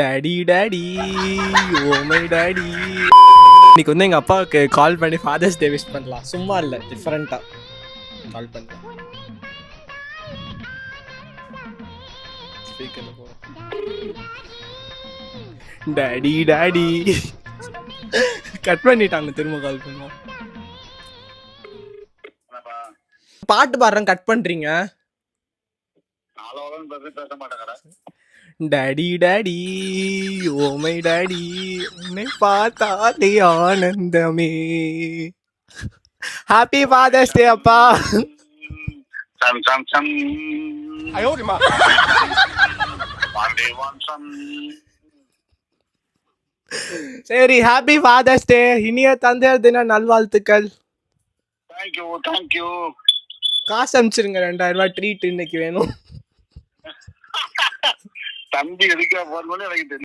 Daddy daddy oh my daddy. இன்னைக்கு வந்து எங்கள் அப்பாவுக்கு கால் பண்ணி ஃபாதர்ஸ் டே விஷ் பண்ணலாம். சும்மா இல்லை, டிஃப்ரெண்ட்டாக கால் பண்ணலாம். ஸ்பீக்கரில் போ. டாடி டாடி கட் பண்ணிட்டாங்க. திரும்ப கால் பண்ணுவோம். பாட்டு பாடுறேன், கட் பண்ணுறீங்க. Daddy daddy oh my daddy உன்னை பார்த்தாலே ஆனந்தமே. ஹாப்பி ஃபாதர்ஸ் டே அப்பா. சரி, ஹாப்பி ஃபாதர்ஸ் டே. இனிய தந்தையர் தின நல்வாழ்த்துக்கள். தேங்க்யூ. காசு அனுப்பிச்சிருங்க, 2000 ரூபாய் ட்ரீட் இன்னைக்கு வேணும். தம்பி எதுக்கா போறோம்னு எனக்கு தெரியும்.